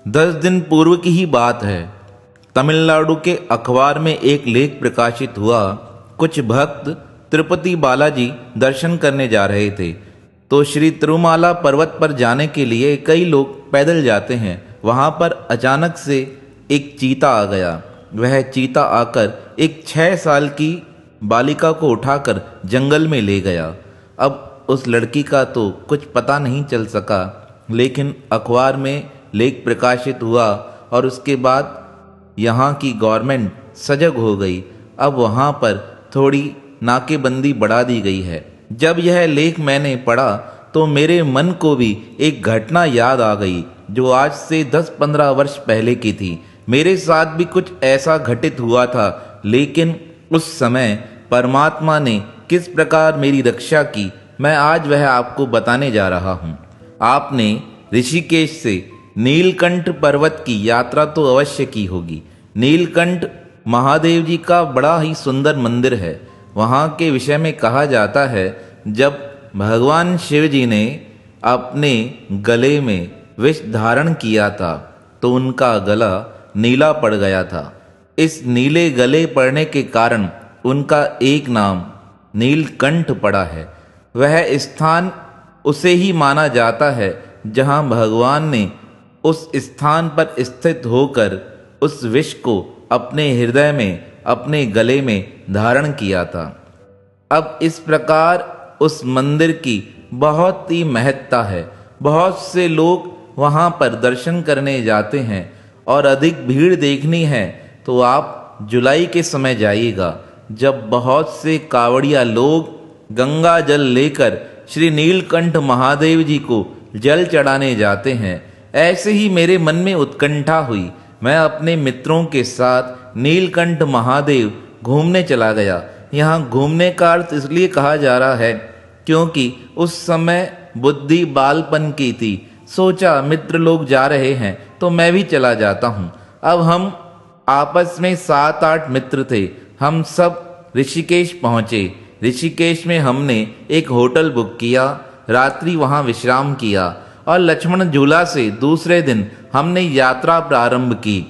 10 दिन पूर्व की ही बात है। तमिलनाडु के अखबार में एक लेख प्रकाशित हुआ। कुछ भक्त तिरुपति बालाजी दर्शन करने जा रहे थे, तो श्री तिरुमाला पर्वत पर जाने के लिए कई लोग पैदल जाते हैं। वहां पर अचानक से एक चीता आ गया। वह चीता आकर एक 6 साल की बालिका को उठाकर जंगल में ले गया। अब उस लड़की का तो कुछ पता नहीं चल सका, लेकिन अखबार में लेख प्रकाशित हुआ और उसके बाद यहाँ की गवर्नमेंट सजग हो गई। अब वहाँ पर थोड़ी नाकेबंदी बढ़ा दी गई है। जब यह लेख मैंने पढ़ा तो मेरे मन को भी एक घटना याद आ गई जो आज से 10-15 वर्ष पहले की थी। मेरे साथ भी कुछ ऐसा घटित हुआ था, लेकिन उस समय परमात्मा ने किस प्रकार मेरी रक्षा की, मैं आज वह आपको बताने जा रहा हूँ। आपने ऋषिकेश से नीलकंठ पर्वत की यात्रा तो अवश्य की होगी। नीलकंठ महादेव जी का बड़ा ही सुंदर मंदिर है। वहाँ के विषय में कहा जाता है, जब भगवान शिव जी ने अपने गले में विष धारण किया था तो उनका गला नीला पड़ गया था। इस नीले गले पड़ने के कारण उनका एक नाम नीलकंठ पड़ा है। वह स्थान उसे ही माना जाता है जहाँ भगवान ने उस स्थान पर स्थित होकर उस विष को अपने हृदय में, अपने गले में धारण किया था। अब इस प्रकार उस मंदिर की बहुत ही महत्ता है। बहुत से लोग वहाँ पर दर्शन करने जाते हैं और अधिक भीड़ देखनी है तो आप जुलाई के समय जाइएगा, जब बहुत से कावड़िया लोग गंगा जल लेकर श्री नीलकंठ महादेव जी को जल चढ़ाने जाते हैं। ऐसे ही मेरे मन में उत्कंठा हुई। मैं अपने मित्रों के साथ नीलकंठ महादेव घूमने चला गया। यहाँ घूमने का अर्थ इसलिए कहा जा रहा है क्योंकि उस समय बुद्धि बालपन की थी। सोचा मित्र लोग जा रहे हैं तो मैं भी चला जाता हूँ। अब हम आपस में 7-8 मित्र थे। हम सब ऋषिकेश पहुँचे। ऋषिकेश में हमने एक होटल बुक किया, रात्रि वहाँ विश्राम किया और लक्ष्मण झूला से दूसरे दिन हमने यात्रा प्रारंभ की।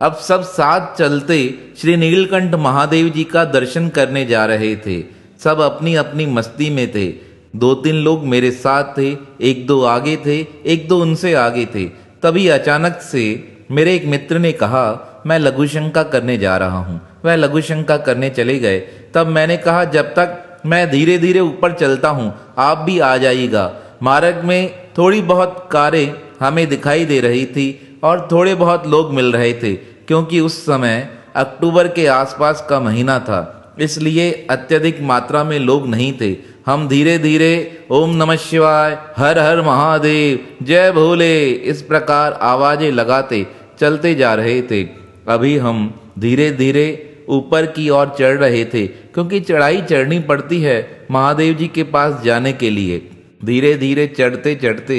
अब सब साथ चलते श्री नीलकंठ महादेव जी का दर्शन करने जा रहे थे। सब अपनी अपनी मस्ती में थे। 2-3 लोग मेरे साथ थे, 1-2 आगे थे, 1-2 उनसे आगे थे। तभी अचानक से मेरे एक मित्र ने कहा, मैं लघु शंका करने जा रहा हूँ। वह लघु शंका करने चले गए। तब मैंने कहा, जब तक मैं धीरे धीरे ऊपर चलता हूँ आप भी आ जाइएगा। मार्ग में थोड़ी बहुत कारें हमें दिखाई दे रही थी और थोड़े बहुत लोग मिल रहे थे, क्योंकि उस समय अक्टूबर के आसपास का महीना था, इसलिए अत्यधिक मात्रा में लोग नहीं थे। हम धीरे धीरे ओम नमः शिवाय, हर हर महादेव, जय भोले, इस प्रकार आवाजें लगाते चलते जा रहे थे। अभी हम धीरे धीरे ऊपर की ओर चढ़ रहे थे, क्योंकि चढ़ाई चढ़नी पड़ती है महादेव जी के पास जाने के लिए। धीरे धीरे चढ़ते चढ़ते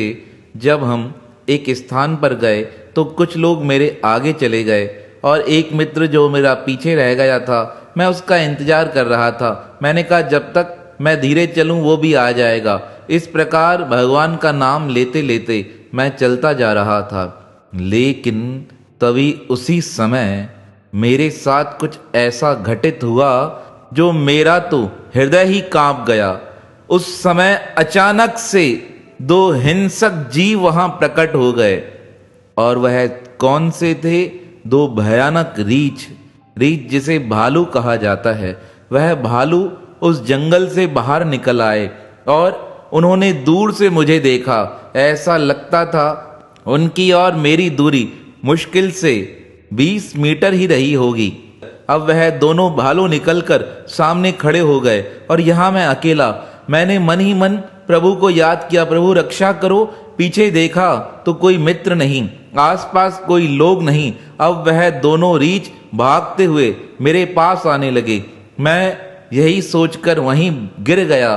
जब हम एक स्थान पर गए तो कुछ लोग मेरे आगे चले गए और एक मित्र जो मेरा पीछे रह गया था, मैं उसका इंतजार कर रहा था। मैंने कहा जब तक मैं धीरे चलूं वो भी आ जाएगा। इस प्रकार भगवान का नाम लेते लेते मैं चलता जा रहा था। लेकिन तभी उसी समय मेरे साथ कुछ ऐसा घटित हुआ जो मेरा तो हृदय ही कांप गया। उस समय अचानक से 2 हिंसक जीव वहां प्रकट हो गए। और वह कौन से थे? 2 भयानक रीछ जिसे भालू कहा जाता है। वह भालू उस जंगल से बाहर निकल आए और उन्होंने दूर से मुझे देखा। ऐसा लगता था उनकी और मेरी दूरी मुश्किल से 20 मीटर ही रही होगी। अब वह दोनों भालू निकलकर सामने खड़े हो गए और यहाँ मैं अकेला। मैंने मन ही मन प्रभु को याद किया, प्रभु रक्षा करो। पीछे देखा तो कोई मित्र नहीं, आसपास कोई लोग नहीं। अब वह दोनों रीछ भागते हुए मेरे पास आने लगे। मैं यही सोचकर वहीं गिर गया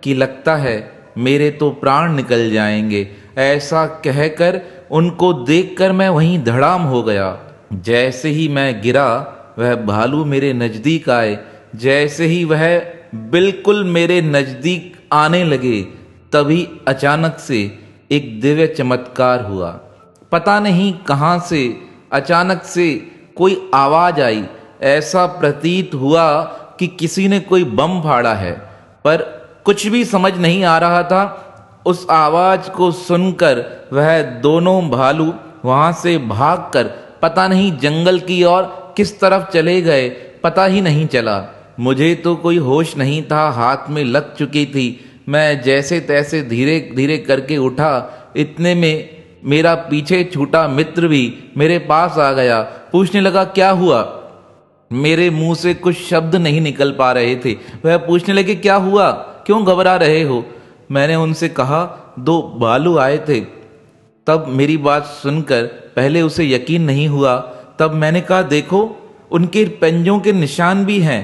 कि लगता है मेरे तो प्राण निकल जाएंगे। ऐसा कहकर उनको देखकर मैं वहीं धड़ाम हो गया। जैसे ही मैं गिरा वह भालू मेरे नजदीक आए। जैसे ही वह बिल्कुल मेरे नजदीक आने लगे, तभी अचानक से एक दिव्य चमत्कार हुआ। पता नहीं कहाँ से अचानक से कोई आवाज आई। ऐसा प्रतीत हुआ कि किसी ने कोई बम फाड़ा है, पर कुछ भी समझ नहीं आ रहा था। उस आवाज को सुनकर वह दोनों भालू वहां से भागकर पता नहीं जंगल की ओर किस तरफ चले गए, पता ही नहीं चला। मुझे तो कोई होश नहीं था, हाथ में लग चुकी थी। मैं जैसे तैसे धीरे धीरे करके उठा। इतने में मेरा पीछे छूटा मित्र भी मेरे पास आ गया। पूछने लगा, क्या हुआ? मेरे मुंह से कुछ शब्द नहीं निकल पा रहे थे। वह पूछने लगे, क्या हुआ, क्यों घबरा रहे हो? मैंने उनसे कहा, 2 भालू आए थे। तब मेरी बात सुनकर पहले उसे यकीन नहीं हुआ। तब मैंने कहा, देखो उनके पंजों के निशान भी हैं।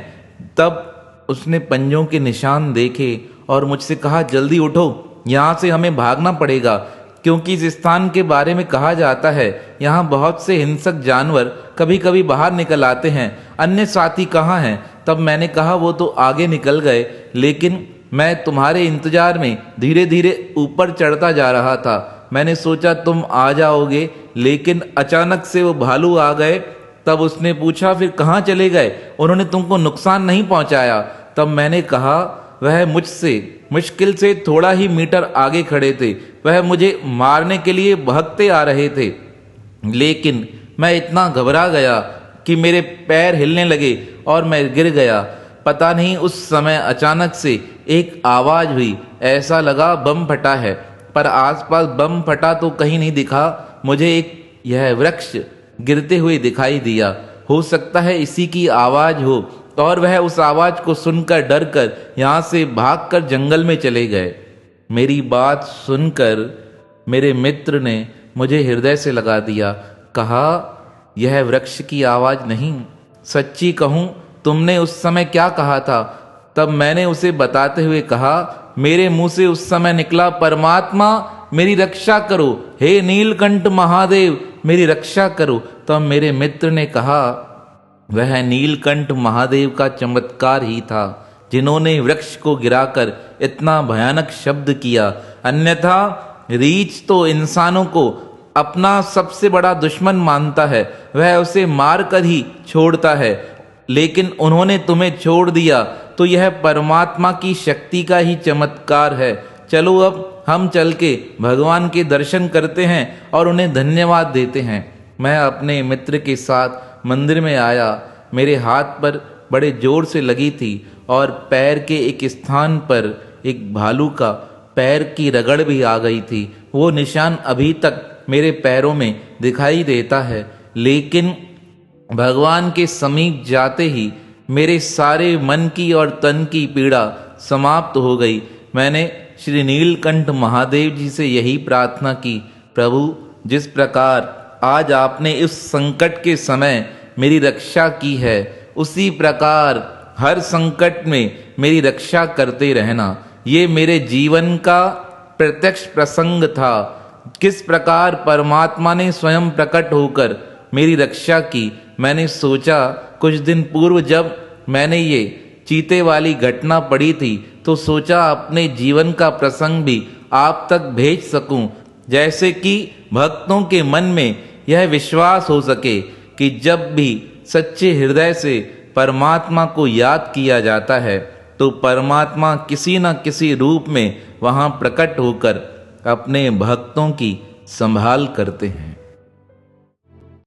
तब उसने पंजों के निशान देखे और मुझसे कहा, जल्दी उठो, यहाँ से हमें भागना पड़ेगा, क्योंकि इस स्थान के बारे में कहा जाता है यहाँ बहुत से हिंसक जानवर कभी कभी बाहर निकल आते हैं। अन्य साथी कहाँ हैं? तब मैंने कहा, वो तो आगे निकल गए, लेकिन मैं तुम्हारे इंतजार में धीरे धीरे ऊपर चढ़ता जा रहा था। मैंने सोचा तुम आ जाओगे, लेकिन अचानक से वो भालू आ गए। तब उसने पूछा, फिर कहाँ चले गए? उन्होंने तुमको नुकसान नहीं पहुंचाया? तब मैंने कहा, वह मुझसे मुश्किल से थोड़ा ही मीटर आगे खड़े थे। वह मुझे मारने के लिए भागते आ रहे थे, लेकिन मैं इतना घबरा गया कि मेरे पैर हिलने लगे और मैं गिर गया। पता नहीं उस समय अचानक से एक आवाज हुई, ऐसा लगा बम फटा है, पर आसपास बम फटा तो कहीं नहीं दिखा। मुझे यह वृक्ष गिरते हुए दिखाई दिया। हो सकता है इसी की आवाज हो, और वह उस आवाज को सुनकर डरकर यहाँ से भागकर जंगल में चले गए। मेरी बात सुनकर मेरे मित्र ने मुझे हृदय से लगा दिया। कहा, यह वृक्ष की आवाज नहीं, सच्ची कहूँ तुमने उस समय क्या कहा था? तब मैंने उसे बताते हुए कहा, मेरे मुंह से उस समय निकला, परमात्मा मेरी रक्षा करो, हे नीलकंठ महादेव मेरी रक्षा करो। तब मेरे मित्र ने कहा, वह नीलकंठ महादेव का चमत्कार ही था, जिन्होंने वृक्ष को गिराकर इतना भयानक शब्द किया। अन्यथा रीछ तो इंसानों को अपना सबसे बड़ा दुश्मन मानता है, वह उसे मार कर ही छोड़ता है, लेकिन उन्होंने तुम्हें छोड़ दिया, तो यह परमात्मा की शक्ति का ही चमत्कार है। चलो अब हम चल के भगवान के दर्शन करते हैं और उन्हें धन्यवाद देते हैं। मैं अपने मित्र के साथ मंदिर में आया। मेरे हाथ पर बड़े जोर से लगी थी और पैर के एक स्थान पर एक भालू का पैर की रगड़ भी आ गई थी। वो निशान अभी तक मेरे पैरों में दिखाई देता है, लेकिन भगवान के समीप जाते ही मेरे सारे मन की और तन की पीड़ा समाप्त हो गई। मैंने श्री नीलकंठ महादेव जी से यही प्रार्थना की, प्रभु जिस प्रकार आज आपने इस संकट के समय मेरी रक्षा की है, उसी प्रकार हर संकट में मेरी रक्षा करते रहना। ये मेरे जीवन का प्रत्यक्ष प्रसंग था, किस प्रकार परमात्मा ने स्वयं प्रकट होकर मेरी रक्षा की। मैंने सोचा कुछ दिन पूर्व जब मैंने ये चीते वाली घटना पढ़ी थी, तो सोचा अपने जीवन का प्रसंग भी आप तक भेज सकूं, जैसे कि भक्तों के मन में यह विश्वास हो सके कि जब भी सच्चे हृदय से परमात्मा को याद किया जाता है, तो परमात्मा किसी न किसी रूप में वहाँ प्रकट होकर अपने भक्तों की संभाल करते हैं।